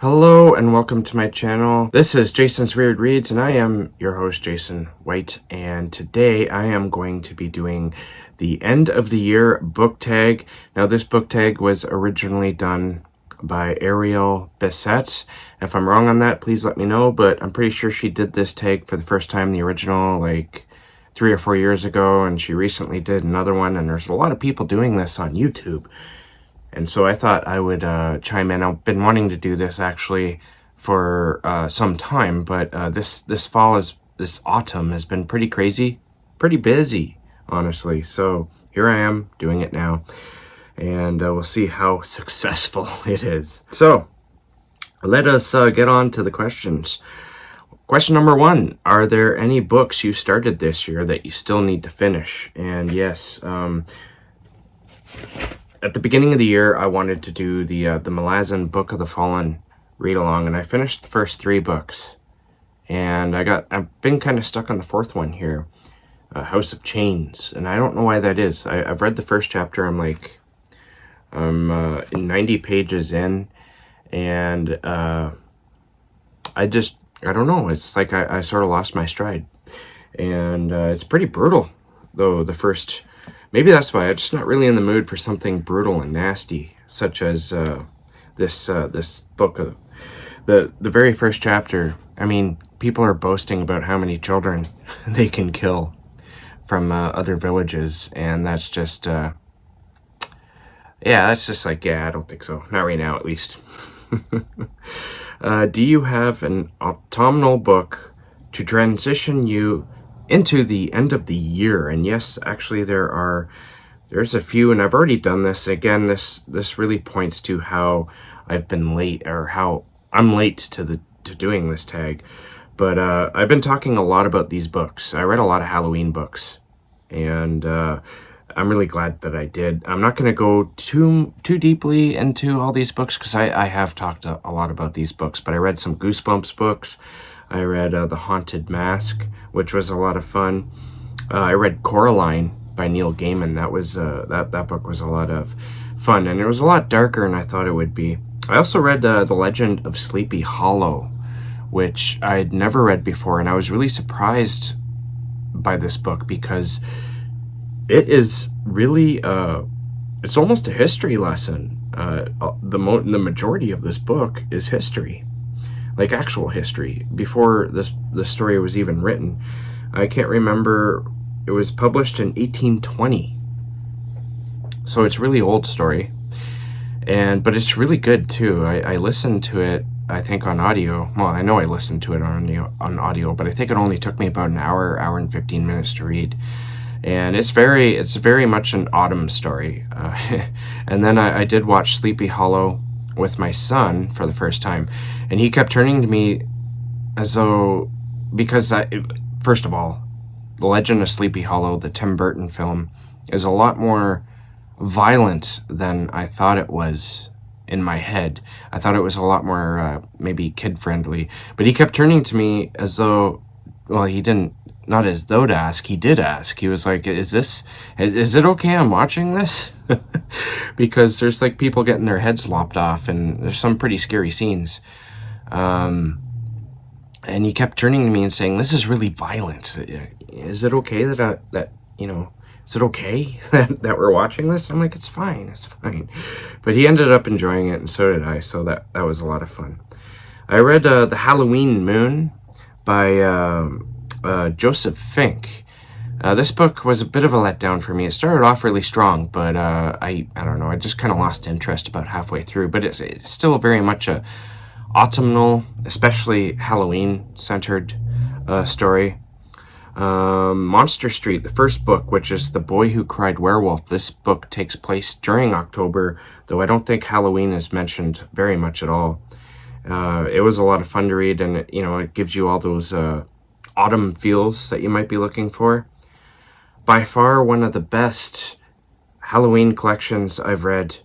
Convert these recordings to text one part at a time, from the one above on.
Hello and welcome to my channel. This is Jason's Weird Reads and I am your host Jason White, and today I am going to be doing the end of the year book tag. Now this book tag was originally done by Ariel Bissett. If I'm wrong on that, please let me know, but I'm pretty sure she did this tag for the first time, the original, like 3 or 4 years ago, and she recently did another one, and there's a lot of people doing this on YouTube. And so I thought I would chime in. I've been wanting to do this actually for some time, but this autumn has been pretty crazy, pretty busy, honestly. So here I am doing it now, and we'll see how successful it is. So let us get on to the questions. Question number 1, are there any books you started this year that you still need to finish? And yes, at the beginning of the year, I wanted to do the Malazan Book of the Fallen read-along, and I finished the first 3 books. And I've been kind of stuck on the 4th one here, House of Chains, and I don't know why that is. I've read the first chapter. I'm in 90 pages in, and I don't know. It's like I sort of lost my stride, and it's pretty brutal, though. Maybe that's why I'm just not really in the mood for something brutal and nasty, such as this book. The very first chapter. I mean, people are boasting about how many children they can kill from other villages, and that's just I don't think so. Not right now, at least. Do you have an autumnal book to transition you into the end of the year? And yes, actually there's a few, and I've already done this. Again, this really points to how I've been late, or how I'm late to doing this tag. But I've been talking a lot about these books. I read a lot of Halloween books, and I'm really glad that I did. I'm not going to go too deeply into all these books, because I have talked a lot about these books, but I read some Goosebumps books. I read The Haunted Mask, which was a lot of fun. I read Coraline by Neil Gaiman. That was that book was a lot of fun, and it was a lot darker than I thought it would be. I also read The Legend of Sleepy Hollow, which I'd never read before, and I was really surprised by this book because it is really it's almost a history lesson. The majority of this book is history. Like actual history, before the story was even written. I can't remember. It was published in 1820, so it's really old story, but it's really good too. I listened to it, I think, on audio. Well, I know I listened to it on audio, but I think it only took me about an hour and 15 minutes to read. And it's very much an autumn story. And then I did watch Sleepy Hollow with my son for the first time, and he kept turning to me as though, because first of all, The Legend of Sleepy Hollow, the Tim Burton film, is a lot more violent than I thought it was in my head. I thought it was a lot more maybe kid-friendly, but he kept turning to me as though, well, he didn't, not as though to ask, he did ask. He was like, is it okay I'm watching this? Because there's like people getting their heads lopped off, and there's some pretty scary scenes. And he kept turning to me and saying, this is really violent. Is it okay is it okay that we're watching this? I'm like, it's fine. But he ended up enjoying it, and so did I. So that was a lot of fun. I read The Halloween Moon by Joseph Fink. This book was a bit of a letdown for me. It started off really strong, but I don't know, I just kind of lost interest about halfway through. But it's still very much a autumnal, especially Halloween-centered story. Monster Street, the first book, which is The Boy Who Cried Werewolf. This book takes place during October, though I don't think Halloween is mentioned very much at all. It was a lot of fun to read, and it gives you all those autumn feels that you might be looking for. By far one of the best Halloween collections I've read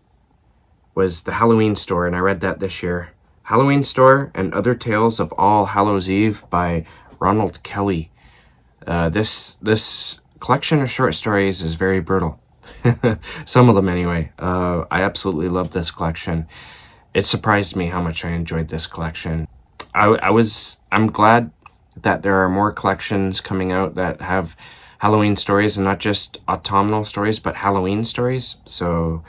was The Halloween Store, and I read that this year. Halloween Store and Other Tales of All Hallows Eve by Ronald Kelly. This collection of short stories is very brutal. Some of them anyway. I absolutely love this collection. it surprised me how much I enjoyed this collection. I'm glad that there are more collections coming out that have Halloween stories, and not just autumnal stories, but Halloween stories. So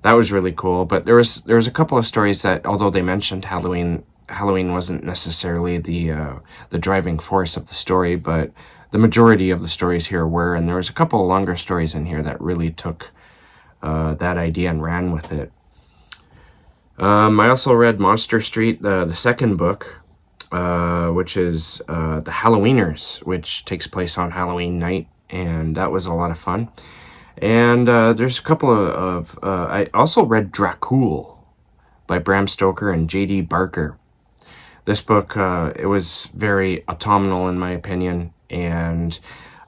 that was really cool. But there was a couple of stories that, although they mentioned Halloween wasn't necessarily the driving force of the story, but the majority of the stories here were. And there was a couple of longer stories in here that really took that idea and ran with it. I also read Monster Street, the second book, which is The Halloweeners, which takes place on Halloween night, and that was a lot of fun. And there's a couple of I also read Dracul by Bram Stoker and J.D. Barker. This book, it was very autumnal in my opinion, and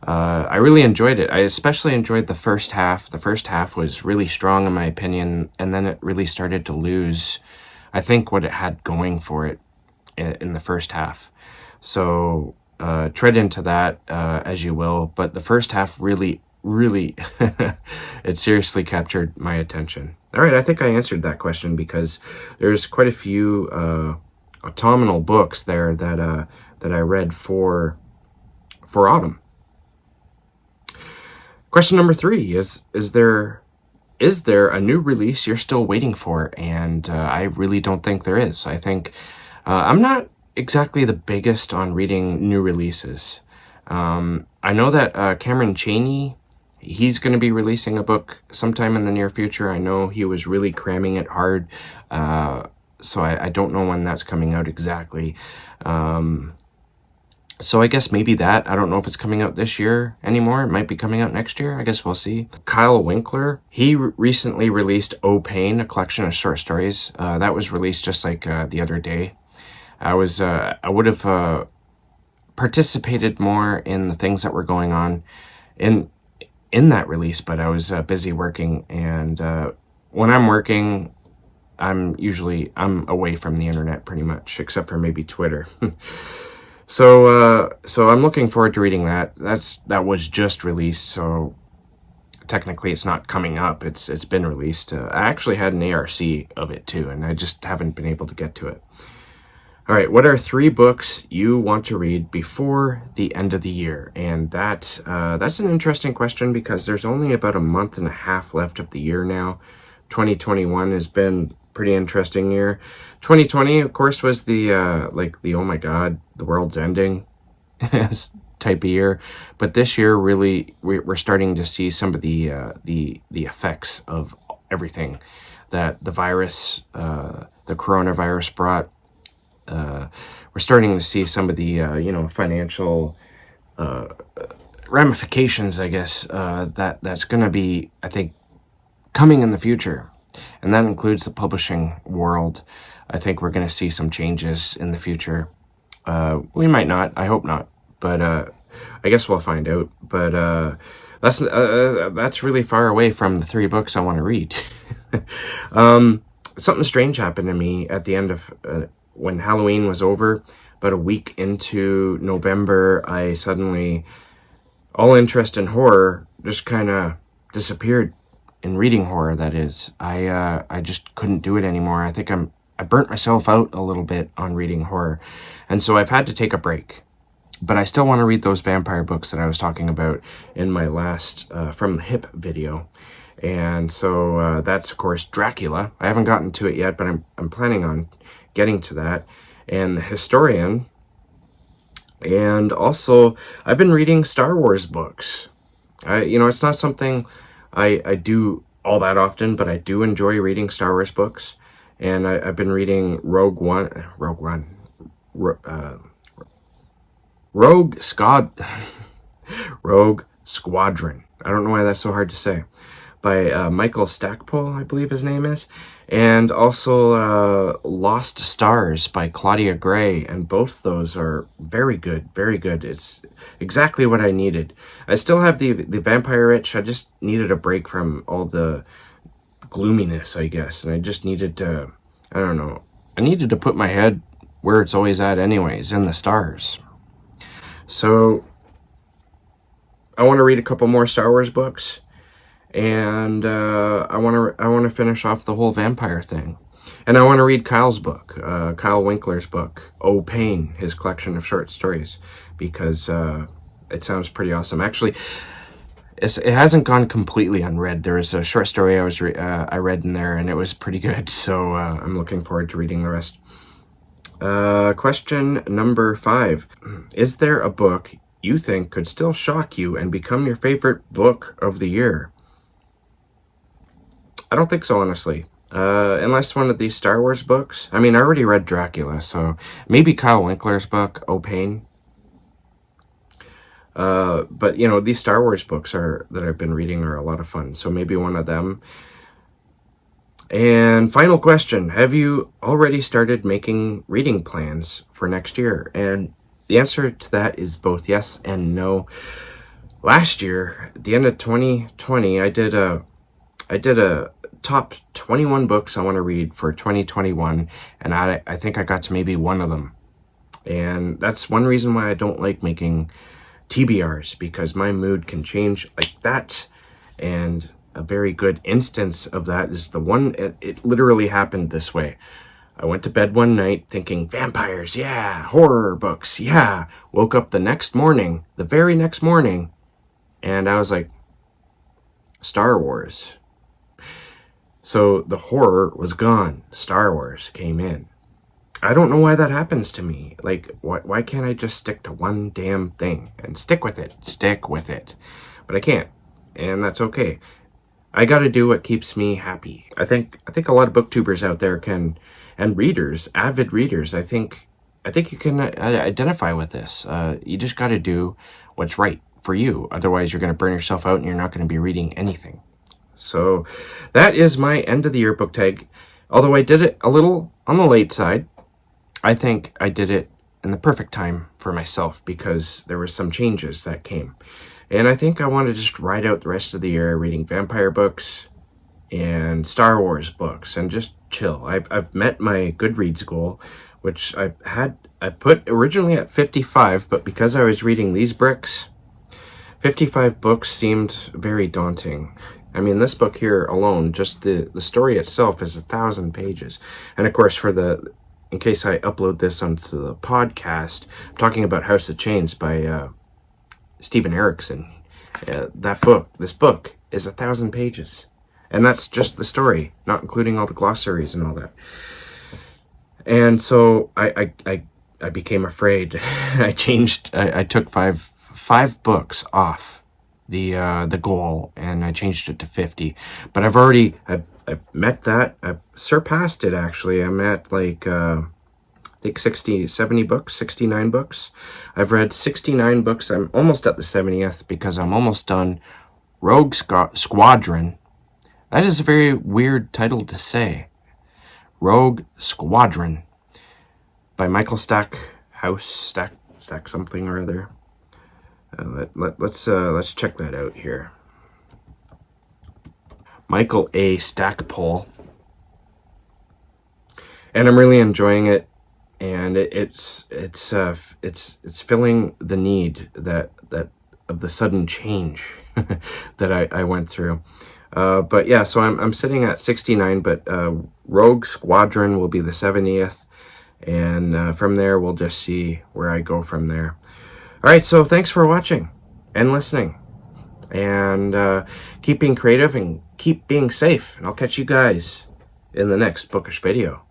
I really enjoyed it. I especially enjoyed the first half. The first half was really strong in my opinion, and then it really started to lose, I think, what it had going for it in the first half. So tread into that as you will, but the first half really it seriously captured my attention. All right, I think I answered that question, because there's quite a few autumnal books there that I read for autumn. Question number 3 is there a new release you're still waiting for? And I really don't think there is. I think I'm not exactly the biggest on reading new releases. I know that Cameron Chaney, he's going to be releasing a book sometime in the near future. I know he was really cramming it hard, so I don't know when that's coming out exactly. So I guess maybe that. I don't know if it's coming out this year anymore. It might be coming out next year. I guess we'll see. Kyle Winkler, he recently released Oh Pain, a collection of short stories. That was released just like the other day. I would have participated more in the things that were going on in that release, but I was busy working, and when I'm working, I'm away from the internet pretty much, except for maybe Twitter. So I'm looking forward to reading that. That was just released, so technically it's not coming up. It's been released. I actually had an ARC of it too, and I just haven't been able to get to it. All right, what are 3 books you want to read before the end of the year? And that's an interesting question, because there's only about a month and a half left of the year now. 2021 has been a pretty interesting year. 2020, of course, was the oh my god, the world's ending type of year. But this year, really, we're starting to see some of the effects of everything that the virus, the coronavirus brought. We're starting to see some of the financial ramifications, I guess, that's going to be, I think, coming in the future, and that includes the publishing world. I think we're going to see some changes in the future. We might not. I hope not. But I guess we'll find out. But that's really far away from the 3 books I want to read. Something strange happened to me at the end of when Halloween was over. About a week into November, I suddenly, all interest in horror just kind of disappeared. In reading horror, that is. I just couldn't do it anymore. I think I burnt myself out a little bit on reading horror, and so I've had to take a break. But I still want to read those vampire books that I was talking about in my last From the Hip video. And so that's, of course, Dracula. I haven't gotten to it yet, but I'm planning on getting to that. And The Historian. And also, I've been reading Star Wars books. It's not something I do all that often, but I do enjoy reading Star Wars books. And I've been reading Rogue Squadron. I don't know why that's so hard to say. By Michael Stackpole, I believe his name is. And also Lost Stars by Claudia Gray. And both those are very good, very good. It's exactly what I needed. I still have the vampire itch. I just needed a break from all the gloominess, I guess. And I just needed to, I don't know, I needed to put my head where it's always at anyways, in the stars. So I want to read a couple more Star Wars books. And I want to finish off the whole vampire thing. And I want to read Kyle's book, Kyle Winkler's book, Oh Pain, his collection of short stories, because it sounds pretty awesome. Actually, it hasn't gone completely unread. There was a short story I read in there, and it was pretty good. So I'm looking forward to reading the rest. Question number 5. Is there a book you think could still shock you and become your favorite book of the year? I don't think so, honestly. Unless one of these Star Wars books. I mean, I already read Dracula, so maybe Kyle Winkler's book, Oh Pain. But, you know, these Star Wars books that I've been reading are a lot of fun, so maybe one of them. And final question, have you already started making reading plans for next year? And the answer to that is both yes and no. Last year, at the end of 2020, I did a top 21 books I want to read for 2021, and I think I got to maybe one of them. And that's one reason why I don't like making TBRs, because my mood can change like that. And a very good instance of that is the one, it literally happened this way. I went to bed one night thinking, vampires, yeah, horror books, yeah. Woke up the very next morning, and I was like, Star Wars. So the horror was gone. Star Wars came in. I don't know why that happens to me. Like, why can't I just stick to one damn thing and stick with it? But I can't, and that's okay. I got to do what keeps me happy. I think a lot of booktubers out there can, and readers, avid readers, I think you can identify with this. You just got to do what's right for you. Otherwise, you're going to burn yourself out and you're not going to be reading anything. So that is my end of the year book tag. Although I did it a little on the late side, I think I did it in the perfect time for myself because there were some changes that came. And I think I want to just ride out the rest of the year reading vampire books and Star Wars books and just chill. I've met my Goodreads goal, which I put originally at 55, but because I was reading these bricks, 55 books seemed very daunting. I mean, this book here alone, just the story itself is 1,000 pages. And of course, in case I upload this onto the podcast, I'm talking about House of Chains by Stephen Erickson. This book is 1,000 pages. And that's just the story, not including all the glossaries and all that. And so I became afraid. I took five books off the goal, and I changed it to 50. But I've met that. I've surpassed it, actually. I'm at like I think 70 books, 69 books. I've read 69 books. I'm almost at the 70th because I'm almost done Rogue Squadron. That is a very weird title to say. Rogue Squadron by Michael Stackhouse, Stack something or other. Let's check that out here. Michael A. Stackpole. And I'm really enjoying it, and it's filling the need that of the sudden change that I went through. But yeah, so I'm sitting at 69, but Rogue Squadron will be the 70th, and from there we'll just see where I go from there. All right, so thanks for watching and listening, and keep being creative and keep being safe, and I'll catch you guys in the next bookish video.